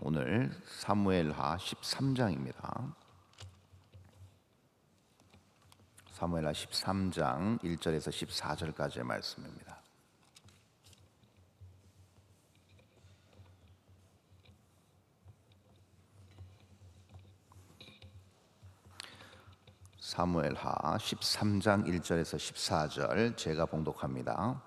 오늘 사무엘하 13장입니다. 사무엘하 13장 1절에서 14절까지의 말씀입니다. 사무엘하 13장 1절에서 14절 제가 봉독합니다.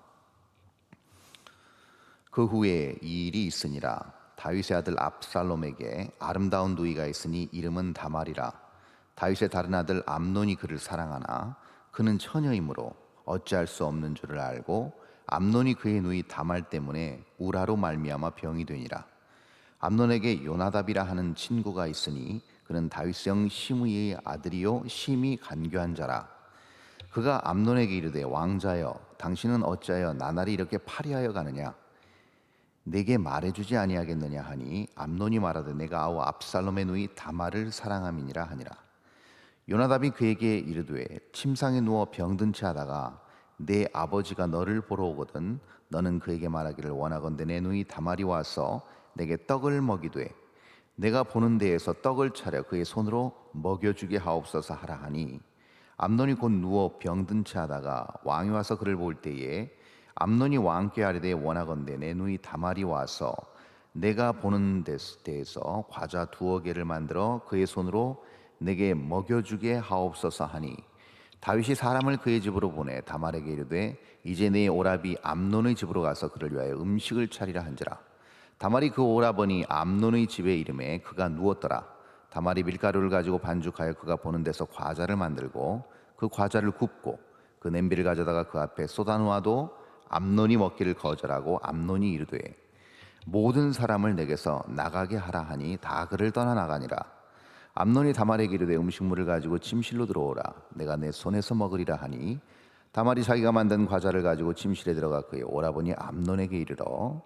그 후에 이 일이 있으니라. 다윗의 아들 압살롬에게 아름다운 누이가 있으니 이름은 다말이라. 다윗의 다른 아들 암논이 그를 사랑하나 그는 처녀이므로 어찌할 수 없는 줄을 알고 암논이 그의 누이 다말 때문에 우라로 말미암아 병이 되니라. 암논에게 요나답이라 하는 친구가 있으니 그는 다윗성 시므이의 아들이요 심히 간교한 자라. 그가 암논에게 이르되 왕자여 당신은 어찌하여 나날이 이렇게 파리하여 가느냐. 내게 말해주지 아니하겠느냐 하니 암논이 말하되 내가 아우 압살롬의 누이 다말을 사랑함이니라 하니라. 요나답이 그에게 이르되 침상에 누워 병든 채 하다가 내 아버지가 너를 보러 오거든 너는 그에게 말하기를 원하건대 내 누이 다말이 와서 내게 떡을 먹이되 내가 보는 데에서 떡을 차려 그의 손으로 먹여주게 하옵소서 하라 하니 암논이 곧 누워 병든 채 하다가 왕이 와서 그를 볼 때에 암논이 왕께 아뢰되 원하건대 내 누이 다말이 와서 내가 보는 데에서 과자 2개를 만들어 그의 손으로 내게 먹여주게 하옵소서 하니 다윗이 사람을 그의 집으로 보내 다말에게 이르되 이제 네 오라비 암논의 집으로 가서 그를 위하여 음식을 차리라 한지라. 다말이 그 오라버니 암논의 집에 이름에 그가 누웠더라. 다말이 밀가루를 가지고 반죽하여 그가 보는 데서 과자를 만들고 그 과자를 굽고 그 냄비를 가져다가 그 앞에 쏟아놓아도 암논이 먹기를 거절하고 암논이 이르되 모든 사람을 내게서 나가게 하라 하니 다 그를 떠나 나가니라. 암논이 다말에게 이르되 음식물을 가지고 침실로 들어오라. 내가 내 손에서 먹으리라 하니 다말이 자기가 만든 과자를 가지고 침실에 들어가 그의 오라버니 암논에게 이르러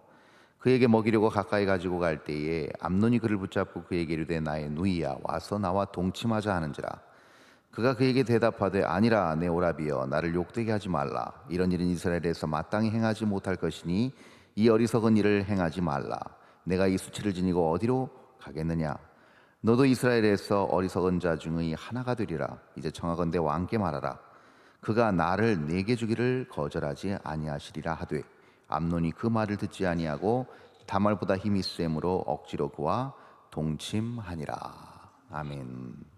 그에게 먹이려고 가까이 가지고 갈 때에 암논이 그를 붙잡고 그에게 이르되 나의 누이야 와서 나와 동침하자 하는지라. 그가 그에게 대답하되 아니라 내 오라비여 나를 욕되게 하지 말라. 이런 일은 이스라엘에서 마땅히 행하지 못할 것이니 이 어리석은 일을 행하지 말라. 내가 이 수치를 지니고 어디로 가겠느냐. 너도 이스라엘에서 어리석은 자 중의 하나가 되리라. 이제 청하건대 왕께 말하라. 그가 나를 내게 주기를 거절하지 아니하시리라 하되 암논이 그 말을 듣지 아니하고 다말보다 힘이 세므로 억지로 그와 동침하니라. 아멘.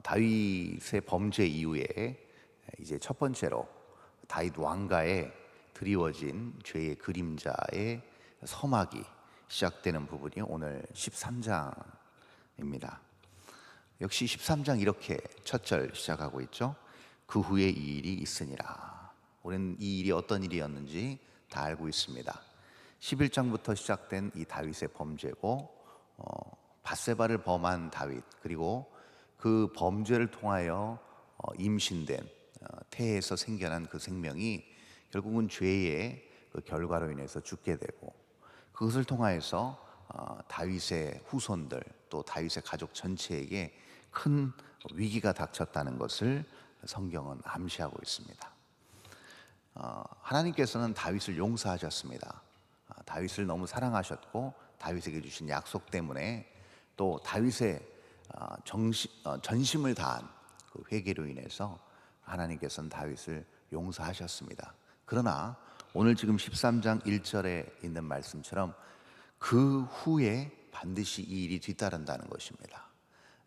다윗의 범죄 이후에 이제 첫 번째로 다윗 왕가에 드리워진 죄의 그림자의 서막이 시작되는 부분이 오늘 13장입니다. 역시 13장 이렇게 첫 절 시작하고 있죠. 그 후에 이 일이 있으니라. 우리는 이 일이 어떤 일이었는지 다 알고 있습니다. 11장부터 시작된 이 다윗의 범죄고 밧세바를 범한 다윗, 그리고 그 범죄를 통하여 임신된 태에서 생겨난 그 생명이 결국은 죄의 그 결과로 인해서 죽게 되고 그것을 통하여서 다윗의 후손들 또 다윗의 가족 전체에게 큰 위기가 닥쳤다는 것을 성경은 암시하고 있습니다. 하나님께서는 다윗을 용서하셨습니다. 다윗을 너무 사랑하셨고 다윗에게 주신 약속 때문에 또 다윗의 전심을 다한 그 회개로 인해서 하나님께서는 다윗을 용서하셨습니다. 그러나 오늘 지금 13장 1절에 있는 말씀처럼 그 후에 반드시 이 일이 뒤따른다는 것입니다.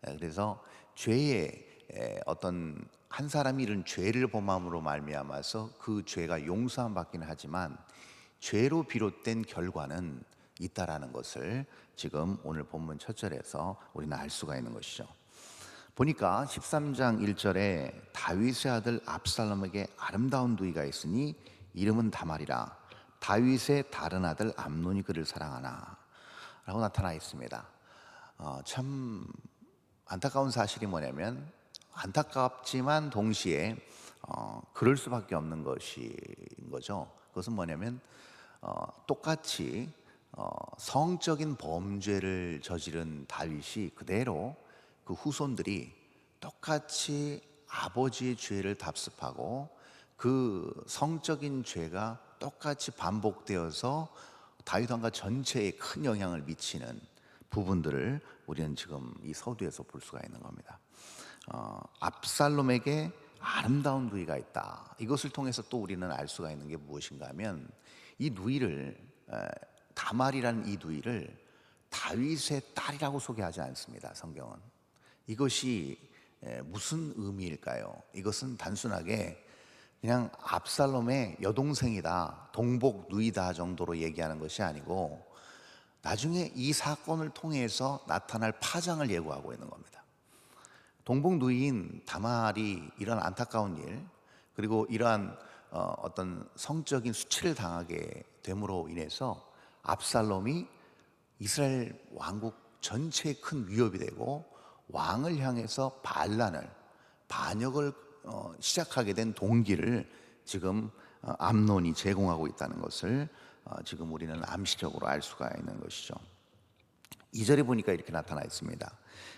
그래서 죄의 어떤 한 사람이 이런 죄를 범함으로 말미암아서 그 죄가 용서함 받기는 하지만 죄로 비롯된 결과는 있다라는 것을 지금 오늘 본문 첫 절에서 우리는 알 수가 있는 것이죠. 보니까 13장 1절에 다윗의 아들 압살롬에게 아름다운 누이가 있으니 이름은 다말이라. 다윗의 다른 아들 암논이 그를 사랑하나 라고 나타나 있습니다. 참 안타까운 사실이 뭐냐면 안타깝지만 동시에 그럴 수밖에 없는 것인 거죠. 그것은 뭐냐면 똑같이 성적인 범죄를 저지른 다윗이 그대로 그 후손들이 똑같이 아버지의 죄를 답습하고 그 성적인 죄가 똑같이 반복되어서 다윗 왕가 전체에 큰 영향을 미치는 부분들을 우리는 지금 이 서두에서 볼 수가 있는 겁니다. 압살롬에게 아름다운 누이가 있다. 이것을 통해서 또 우리는 알 수가 있는 게 무엇인가 하면 이 누이를 다말이라는 이 누이를 다윗의 딸이라고 소개하지 않습니다. 성경은. 이것이 무슨 의미일까요? 이것은 단순하게 그냥 압살롬의 여동생이다, 동복 누이다 정도로 얘기하는 것이 아니고 나중에 이 사건을 통해서 나타날 파장을 예고하고 있는 겁니다. 동복 누이인 다말이 이런 안타까운 일, 그리고 이러한 어떤 성적인 수치를 당하게 됨으로 인해서 압살롬이 이스라엘 왕국 전체에 큰 위협이 되고 왕을 향해서 반역을 시작하게 된 동기를 지금 암논이 제공하고 있다는 것을 지금 우리는 암시적으로 알 수가 있는 것이죠. 2절에 보니까 이렇게 나타나 있습니다.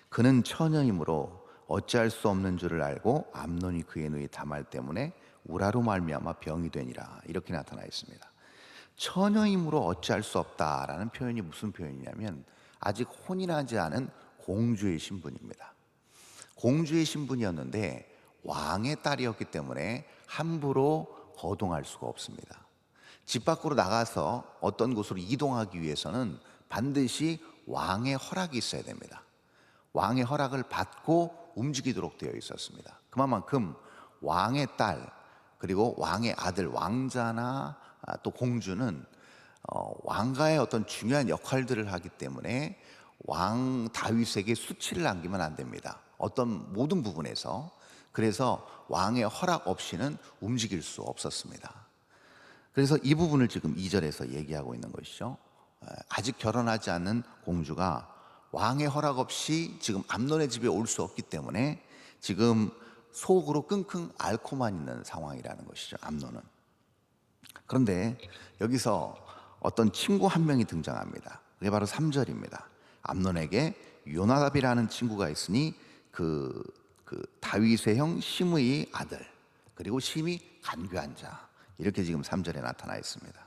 그는 처녀이므로 어찌할 수 없는 줄을 알고 암논이 그의 누이 다말 때문에 우라로 말미암아 병이 되니라. 이렇게 나타나 있습니다. 처녀이므로 어찌할 수 없다라는 표현이 무슨 표현이냐면 아직 혼인하지 않은 공주의 신분입니다. 공주의 신분이었는데 왕의 딸이었기 때문에 함부로 거동할 수가 없습니다. 집 밖으로 나가서 어떤 곳으로 이동하기 위해서는 반드시 왕의 허락이 있어야 됩니다. 왕의 허락을 받고 움직이도록 되어 있었습니다. 그만큼 왕의 딸, 그리고 왕의 아들, 왕자나 또 공주는 왕가의 어떤 중요한 역할들을 하기 때문에 왕 다윗에게 수치를 남기면 안 됩니다. 어떤 모든 부분에서. 그래서 왕의 허락 없이는 움직일 수 없었습니다. 그래서 이 부분을 지금 2절에서 얘기하고 있는 것이죠. 아직 결혼하지 않는 공주가 왕의 허락 없이 지금 암논의 집에 올 수 없기 때문에 지금 속으로 끙끙 앓고만 있는 상황이라는 것이죠, 암논은. 그런데 여기서 어떤 친구 한 명이 등장합니다. 그게 바로 3절입니다. 암논에게 요나답이라는 친구가 있으니 그 다윗의 형 시므이의 아들, 그리고 심히 간교한 자, 이렇게 지금 3절에 나타나 있습니다.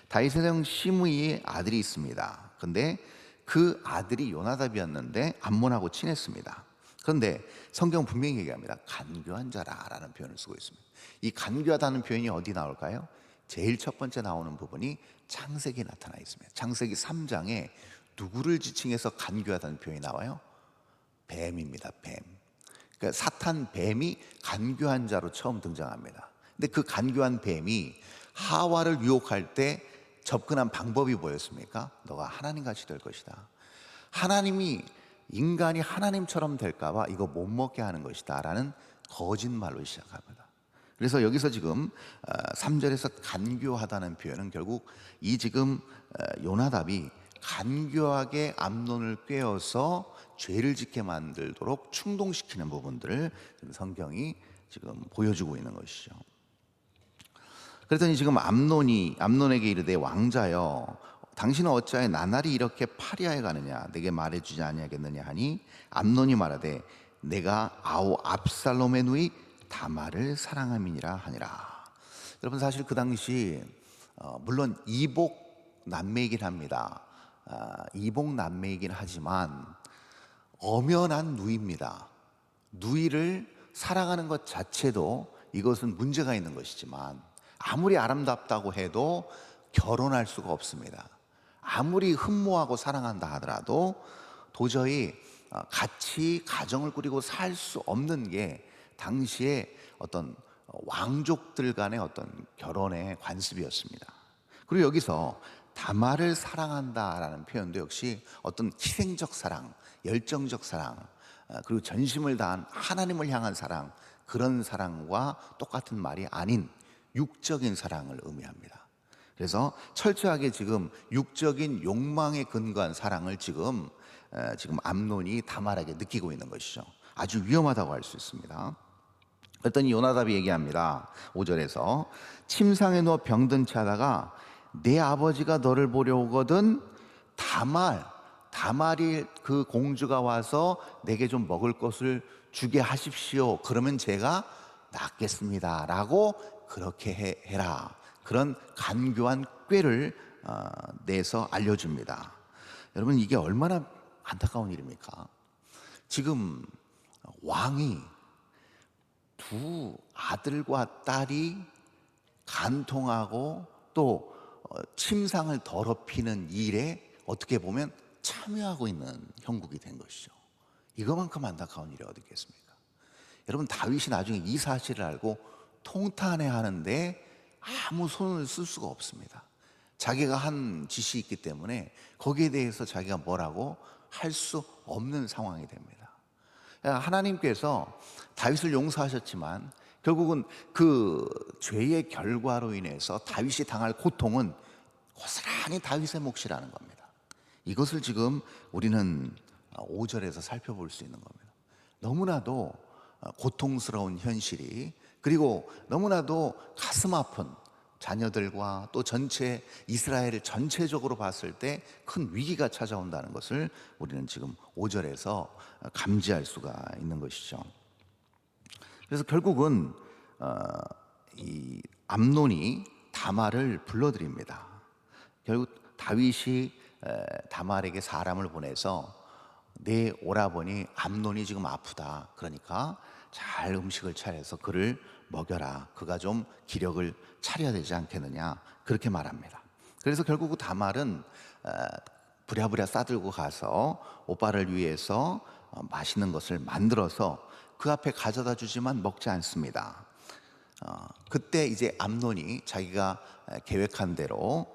다윗의 형 시므이의 아들이 있습니다. 그런데 그 아들이 요나답이었는데 암몬하고 친했습니다. 그런데 성경 분명히 얘기합니다. 간교한 자라라는 표현을 쓰고 있습니다. 이 간교하다는 표현이 어디 나올까요? 제일 첫 번째 나오는 부분이 창세기에 나타나 있습니다. 창세기 3장에 누구를 지칭해서 간교하다는 표현이 나와요? 뱀입니다. 뱀. 그러니까 사탄 뱀이 간교한 자로 처음 등장합니다. 근데 그 간교한 뱀이 하와를 유혹할 때 접근한 방법이 뭐였습니까? 너가 하나님같이 될 것이다. 인간이 하나님처럼 될까봐 이거 못 먹게 하는 것이다 라는 거짓말로 시작합니다. 그래서 여기서 지금 3절에서 간교하다는 표현은 결국 이 지금 요나답이 간교하게 암논을 꿰어서 죄를 짓게 만들도록 충동시키는 부분들을 지금 성경이 지금 보여주고 있는 것이죠. 그랬더니 지금 암논에게 이르되 왕자여 당신은 어찌하여 나날이 이렇게 파리하여 가느냐 내게 말해주지 아니하겠느냐 하니 암논이 말하되 내가 아우 압살롬의 누이 다말을 사랑함이니라 하니라. 여러분 사실 그 당시 물론 이복 남매이긴 합니다. 이복 남매이긴 하지만 엄연한 누이입니다. 누이를 사랑하는 것 자체도 이것은 문제가 있는 것이지만 아무리 아름답다고 해도 결혼할 수가 없습니다. 아무리 흠모하고 사랑한다 하더라도 도저히 같이 가정을 꾸리고 살 수 없는 게 당시에 어떤 왕족들 간의 어떤 결혼의 관습이었습니다. 그리고 여기서 다말을 사랑한다라는 표현도 역시 어떤 희생적 사랑, 열정적 사랑, 그리고 전심을 다한 하나님을 향한 사랑, 그런 사랑과 똑같은 말이 아닌 육적인 사랑을 의미합니다. 그래서 철저하게 지금 육적인 욕망에 근거한 사랑을 지금 암논이 다말에게 느끼고 있는 것이죠. 아주 위험하다고 할 수 있습니다. 그랬더니 요나답이 얘기합니다. 5절에서 침상에 누워 병든 채 하다가 내 아버지가 너를 보려 오거든 다말이 그 공주가 와서 내게 좀 먹을 것을 주게 하십시오. 그러면 제가 낫겠습니다 라고 그렇게 해라. 그런 간교한 꾀를 내서 알려줍니다. 여러분, 이게 얼마나 안타까운 일입니까? 지금 왕이 두 아들과 딸이 간통하고 또 침상을 더럽히는 일에 어떻게 보면 참여하고 있는 형국이 된 것이죠. 이거만큼 안타까운 일이 어디 있겠습니까? 여러분, 다윗이 나중에 이 사실을 알고 통탄해 하는데 아무 손을 쓸 수가 없습니다. 자기가 한 짓이 있기 때문에 거기에 대해서 자기가 뭐라고 할 수 없는 상황이 됩니다. 하나님께서 다윗을 용서하셨지만 결국은 그 죄의 결과로 인해서 다윗이 당할 고통은 고스란히 다윗의 몫이라는 겁니다. 이것을 지금 우리는 5절에서 살펴볼 수 있는 겁니다. 너무나도 고통스러운 현실이, 그리고 너무나도 가슴 아픈 자녀들과 또 전체 이스라엘을 전체적으로 봤을 때 큰 위기가 찾아온다는 것을 우리는 지금 5절에서 감지할 수가 있는 것이죠. 그래서 결국은 이 암논이 다말을 불러들입니다. 결국 다윗이 다말에게 사람을 보내서 내 오라버니 암논이 지금 아프다, 그러니까 잘 음식을 차려서 그를 먹여라, 그가 좀 기력을 차려야 되지 않겠느냐, 그렇게 말합니다. 그래서 결국 다말은 부랴부랴 싸들고 가서 오빠를 위해서 맛있는 것을 만들어서 그 앞에 가져다 주지만 먹지 않습니다. 그때 이제 암논이 자기가 계획한 대로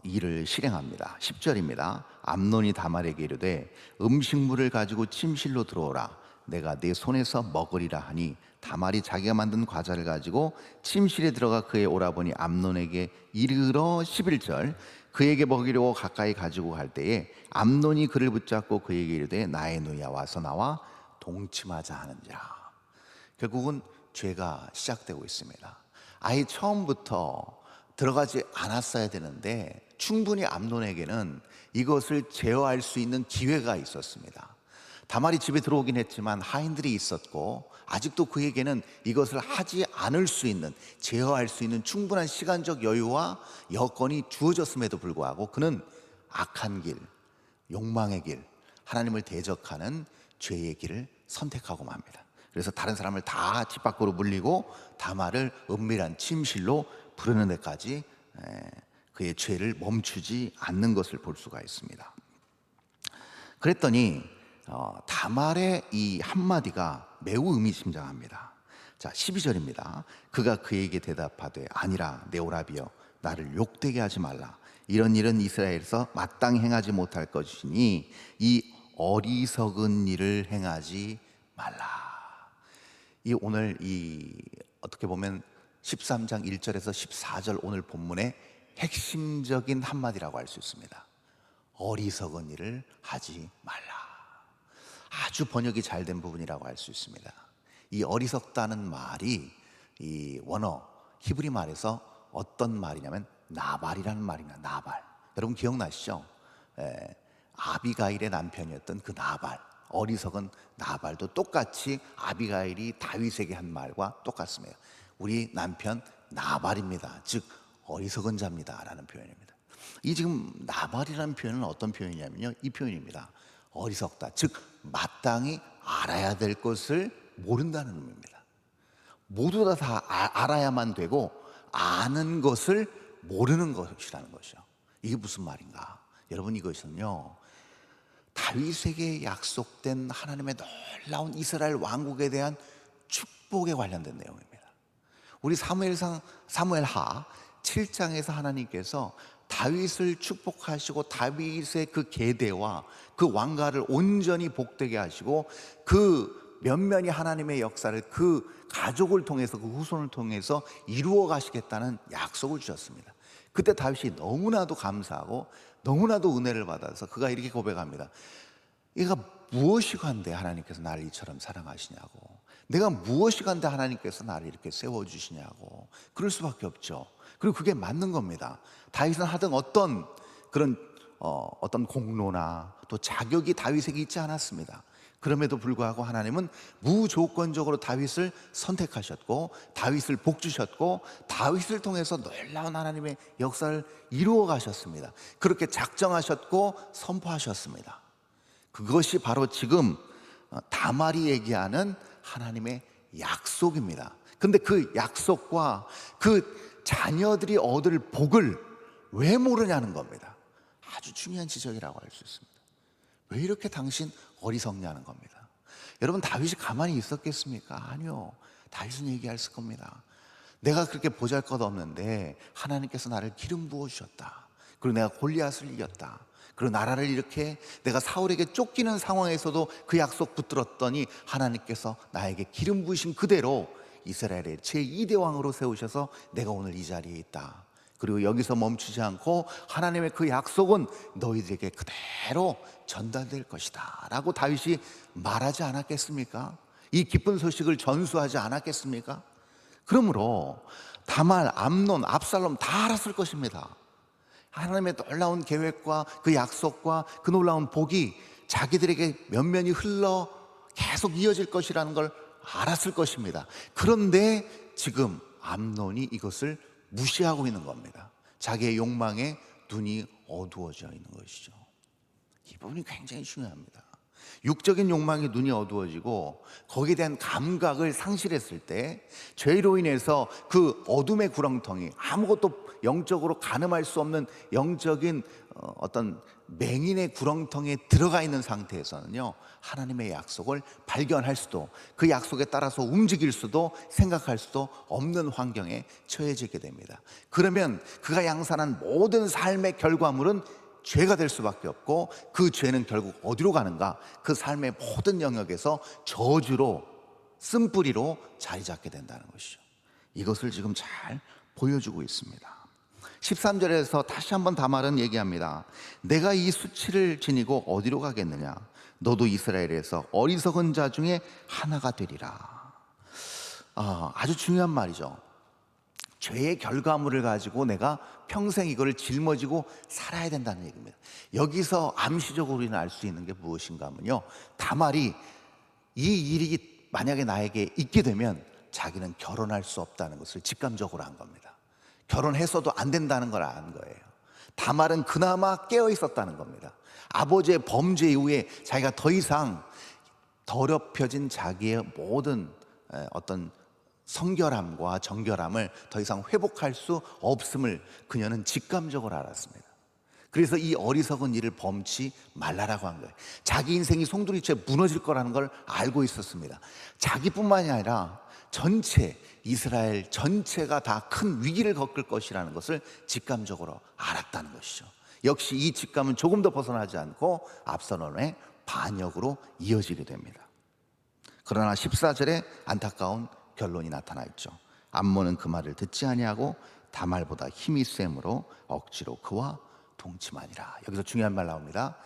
일을 실행합니다. 10절입니다. 암논이 다말에게 이르되 음식물을 가지고 침실로 들어오라, 내가 내 손에서 먹으리라 하니 다말이 자기가 만든 과자를 가지고 침실에 들어가 그의 오라버니 암논에게 이르러 11절 그에게 먹이려고 가까이 가지고 갈 때에 암논이 그를 붙잡고 그에게 이르되 나의 누이야 와서 나와 동침하자 하는지라. 결국은 죄가 시작되고 있습니다. 아예 처음부터 들어가지 않았어야 되는데 충분히 암논에게는 이것을 제어할 수 있는 기회가 있었습니다. 다말이 집에 들어오긴 했지만 하인들이 있었고 아직도 그에게는 이것을 하지 않을 수 있는, 제어할 수 있는 충분한 시간적 여유와 여건이 주어졌음에도 불구하고 그는 악한 길, 욕망의 길, 하나님을 대적하는 죄의 길을 선택하고 맙니다. 그래서 다른 사람을 다 집 밖으로 물리고 다말을 은밀한 침실로 부르는 데까지 그의 죄를 멈추지 않는 것을 볼 수가 있습니다. 그랬더니 다말의 이 한마디가 매우 의미심장합니다. 자, 12절입니다. 그가 그에게 대답하되 아니라 내 오라비여, 나를 욕되게 하지 말라. 이런 일은 이스라엘에서 마땅히 행하지 못할 것이니 이 어리석은 일을 행하지 말라. 이 오늘 이 어떻게 보면 13장 1절에서 14절 오늘 본문의 핵심적인 한마디라고 할 수 있습니다. 어리석은 일을 하지 말라. 아주 번역이 잘 된 부분이라고 할 수 있습니다. 이 어리석다는 말이 이 원어 히브리 말에서 어떤 말이냐면 나발이라는 말입니다. 나발. 여러분 기억나시죠? 아비가일의 남편이었던 그 나발, 어리석은 나발도 똑같이 아비가일이 다윗에게 한 말과 똑같습니다. 우리 남편 나발입니다. 즉 어리석은 자입니다 라는 표현입니다. 이 지금 나발이라는 표현은 어떤 표현이냐면요, 이 표현입니다. 어리석다, 즉 마땅히 알아야 될 것을 모른다는 의미입니다. 모두 다 알아야만 되고 아는 것을 모르는 것이라는 것이죠. 이게 무슨 말인가? 여러분, 이것은요 다윗에게 약속된 하나님의 놀라운 이스라엘 왕국에 대한 축복에 관련된 내용입니다. 우리 사무엘하 7장에서 하나님께서 다윗을 축복하시고 다윗의 그 계대와 그 왕가를 온전히 복되게 하시고 그 면면이 하나님의 역사를 그 가족을 통해서, 그 후손을 통해서 이루어 가시겠다는 약속을 주셨습니다. 그때 다윗이 너무나도 감사하고 너무나도 은혜를 받아서 그가 이렇게 고백합니다. 얘가 무엇이 간데 하나님께서 나를 이처럼 사랑하시냐고, 내가 무엇이 간데 하나님께서 나를 이렇게 세워주시냐고. 그럴 수밖에 없죠. 그리고 그게 맞는 겁니다. 다윗은 하등 어떤 그런 어떤 공로나 또 자격이 다윗에게 있지 않았습니다. 그럼에도 불구하고 하나님은 무조건적으로 다윗을 선택하셨고 다윗을 복주셨고 다윗을 통해서 놀라운 하나님의 역사를 이루어 가셨습니다. 그렇게 작정하셨고 선포하셨습니다. 그것이 바로 지금 다말이 얘기하는 하나님의 약속입니다. 근데 그 약속과 그 자녀들이 얻을 복을 왜 모르냐는 겁니다. 아주 중요한 지적이라고 할 수 있습니다. 왜 이렇게 당신 어리석냐는 겁니다. 여러분, 다윗이 가만히 있었겠습니까? 아니요. 다윗은 얘기했을 겁니다. 내가 그렇게 보잘것없는데 하나님께서 나를 기름 부어주셨다. 그리고 내가 골리앗을 이겼다. 그리고 나라를 이렇게 내가 사울에게 쫓기는 상황에서도 그 약속 붙들었더니 하나님께서 나에게 기름 부으신 그대로 이스라엘의 제2대 왕으로 세우셔서 내가 오늘 이 자리에 있다. 그리고 여기서 멈추지 않고 하나님의 그 약속은 너희들에게 그대로 전달될 것이다 라고 다윗이 말하지 않았겠습니까? 이 기쁜 소식을 전수하지 않았겠습니까? 그러므로 다말, 암논, 압살롬 다 알았을 것입니다. 하나님의 놀라운 계획과 그 약속과 그 놀라운 복이 자기들에게 면면이 흘러 계속 이어질 것이라는 걸 알았을 것입니다. 그런데 지금 암논이 이것을 무시하고 있는 겁니다. 자기의 욕망에 눈이 어두워져 있는 것이죠. 이 부분이 굉장히 중요합니다. 육적인 욕망에 눈이 어두워지고 거기에 대한 감각을 상실했을 때 죄로 인해서 그 어둠의 구렁텅이, 아무것도 영적으로 가늠할 수 없는 영적인 어떤 맹인의 구렁텅이에 들어가 있는 상태에서는요, 하나님의 약속을 발견할 수도, 그 약속에 따라서 움직일 수도, 생각할 수도 없는 환경에 처해지게 됩니다. 그러면 그가 양산한 모든 삶의 결과물은 죄가 될 수밖에 없고, 그 죄는 결국 어디로 가는가? 그 삶의 모든 영역에서 저주로, 쓴뿌리로 자리 잡게 된다는 것이죠. 이것을 지금 잘 보여주고 있습니다. 13절에서 다시 한번 다말은 얘기합니다. 내가 이 수치를 지니고 어디로 가겠느냐? 너도 이스라엘에서 어리석은 자 중에 하나가 되리라. 아주 중요한 말이죠. 죄의 결과물을 가지고 내가 평생 이거를 짊어지고 살아야 된다는 얘기입니다. 여기서 암시적으로 우리는 알 수 있는 게 무엇인가 하면요, 다말이 이 일이 만약에 나에게 있게 되면 자기는 결혼할 수 없다는 것을 직감적으로 한 겁니다. 결혼해서도 안 된다는 걸 아는 거예요. 다말은 그나마 깨어 있었다는 겁니다. 아버지의 범죄 이후에 자기가 더 이상 더럽혀진 자기의 모든 어떤 성결함과 정결함을 더 이상 회복할 수 없음을 그녀는 직감적으로 알았습니다. 그래서 이 어리석은 일을 범치 말라라고 한 거예요. 자기 인생이 송두리째 무너질 거라는 걸 알고 있었습니다. 자기뿐만이 아니라 전체 이스라엘 전체가 다 큰 위기를 겪을 것이라는 것을 직감적으로 알았다는 것이죠. 역시 이 직감은 조금 더 벗어나지 않고 압살롬의 반역으로 이어지게 됩니다. 그러나 14절에 안타까운 결론이 나타나 있죠. 암몬은 그 말을 듣지 아니하고 다말보다 힘이 셈으로 억지로 그와 동침하니라. 여기서 중요한 말 나옵니다.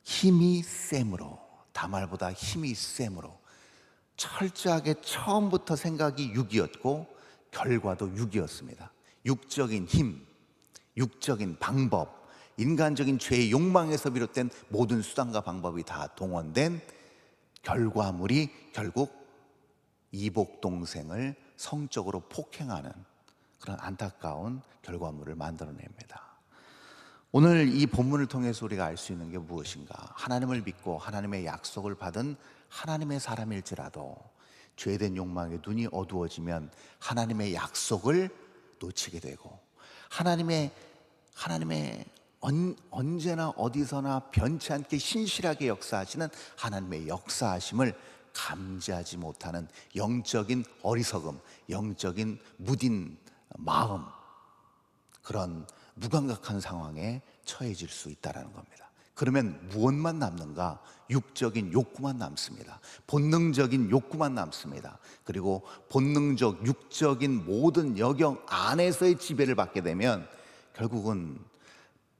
힘이 셈으로, 다말보다 힘이 셈으로. 철저하게 처음부터 생각이 육이었고 결과도 육이었습니다. 육적인 힘, 육적인 방법, 인간적인 죄의 욕망에서 비롯된 모든 수단과 방법이 다 동원된 결과물이 결국 이복 동생을 성적으로 폭행하는 그런 안타까운 결과물을 만들어냅니다. 오늘 이 본문을 통해서 우리가 알 수 있는 게 무엇인가? 하나님을 믿고 하나님의 약속을 받은 하나님의 사람일지라도 죄된 욕망에 눈이 어두워지면 하나님의 약속을 놓치게 되고, 하나님의 언제나 어디서나 변치 않게 신실하게 역사하시는 하나님의 역사하심을 감지하지 못하는 영적인 어리석음, 영적인 무딘 마음, 그런 무감각한 상황에 처해질 수 있다는 겁니다. 그러면 무엇만 남는가? 육적인 욕구만 남습니다. 본능적인 욕구만 남습니다. 그리고 본능적, 육적인 모든 영역 안에서의 지배를 받게 되면 결국은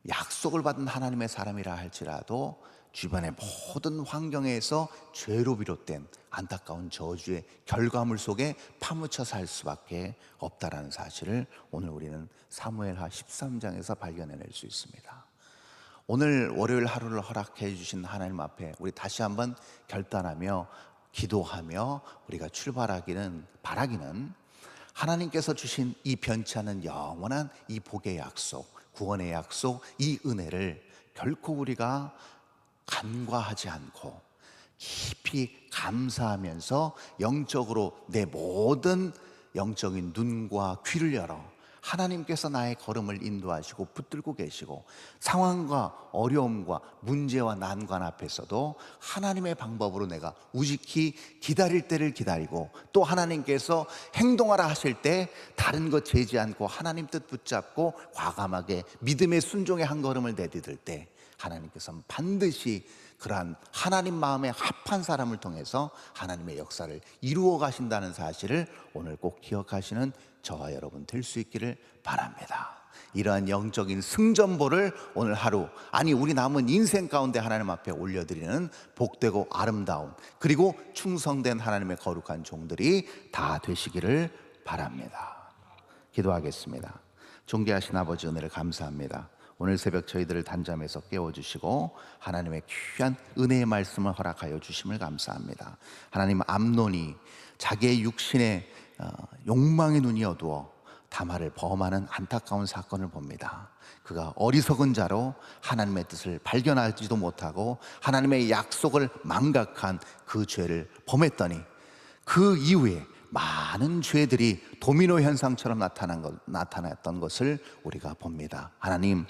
약속을 받은 하나님의 사람이라 할지라도 주변의 모든 환경에서 죄로 비롯된 안타까운 저주의 결과물 속에 파묻혀 살 수밖에 없다라는 사실을 오늘 우리는 사무엘하 13장에서 발견해낼 수 있습니다. 오늘 월요일 하루를 허락해 주신 하나님 앞에 우리 다시 한번 결단하며 기도하며 우리가 출발하기는 바라기는, 하나님께서 주신 이 변치 않는 영원한 이 복의 약속, 구원의 약속, 이 은혜를 결코 우리가 간과하지 않고 깊이 감사하면서 영적으로 내 모든 영적인 눈과 귀를 열어 하나님께서 나의 걸음을 인도하시고 붙들고 계시고, 상황과 어려움과 문제와 난관 앞에서도 하나님의 방법으로 내가 우직히 기다릴 때를 기다리고, 또 하나님께서 행동하라 하실 때 다른 것 재지 않고 하나님 뜻 붙잡고 과감하게 믿음의 순종의 한 걸음을 내디딜 때 하나님께서는 반드시 그러한 하나님 마음에 합한 사람을 통해서 하나님의 역사를 이루어 가신다는 사실을 오늘 꼭 기억하시는 저와 여러분 될 수 있기를 바랍니다. 이러한 영적인 승전보를 오늘 하루, 아니 우리 남은 인생 가운데 하나님 앞에 올려드리는 복되고 아름다운, 그리고 충성된 하나님의 거룩한 종들이 다 되시기를 바랍니다. 기도하겠습니다. 존귀하신 아버지, 은혜를 감사합니다. 오늘 새벽 저희들을 단잠에서 깨워주시고 하나님의 귀한 은혜의 말씀을 허락하여 주심을 감사합니다. 하나님, 암논이 자기의 육신의 욕망의 눈이 어두워 다말을 범하는 안타까운 사건을 봅니다. 그가 어리석은 자로 하나님의 뜻을 발견하지도 못하고 하나님의 약속을 망각한 그 죄를 범했더니, 그 이후에 많은 죄들이 도미노 현상처럼 나타났던 것을 우리가 봅니다. 하나님,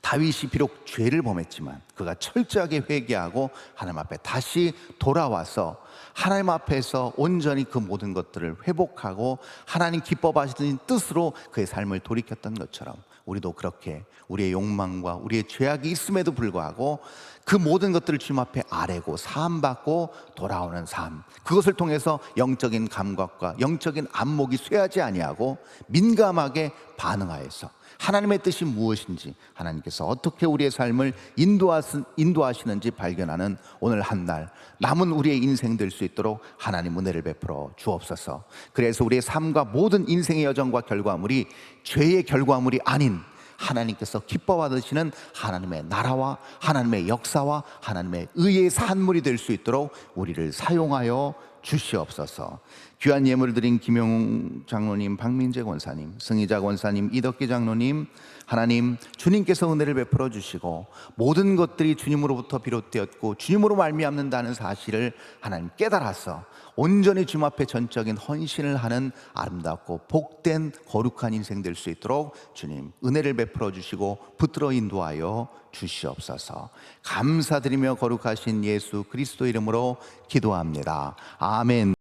다윗이 비록 죄를 범했지만 그가 철저하게 회개하고 하나님 앞에 다시 돌아와서 하나님 앞에서 온전히 그 모든 것들을 회복하고 하나님 기뻐하시는 뜻으로 그의 삶을 돌이켰던 것처럼, 우리도 그렇게 우리의 욕망과 우리의 죄악이 있음에도 불구하고 그 모든 것들을 주님 앞에 아뢰고 사함받고 돌아오는 삶, 그것을 통해서 영적인 감각과 영적인 안목이 쇠하지 아니하고 민감하게 반응하여서 하나님의 뜻이 무엇인지, 하나님께서 어떻게 우리의 삶을 인도하시는지 발견하는 오늘 한 날, 남은 우리의 인생 될 수 있도록 하나님 은혜를 베풀어 주옵소서. 그래서 우리의 삶과 모든 인생의 여정과 결과물이 죄의 결과물이 아닌 하나님께서 기뻐받으시는 하나님의 나라와 하나님의 역사와 하나님의 의의 산물이 될 수 있도록 우리를 사용하여 주시옵소서. 귀한 예물을 드린 김용웅 장로님, 박민재 권사님, 승희자 권사님, 이덕기 장로님, 하나님 주님께서 은혜를 베풀어 주시고 모든 것들이 주님으로부터 비롯되었고 주님으로 말미암는다는 사실을 하나님 깨달아서 온전히 주님 앞에 전적인 헌신을 하는 아름답고 복된 거룩한 인생 될 수 있도록 주님 은혜를 베풀어 주시고 붙들어 인도하여 주시옵소서. 감사드리며 거룩하신 예수 그리스도 이름으로 기도합니다. 아멘.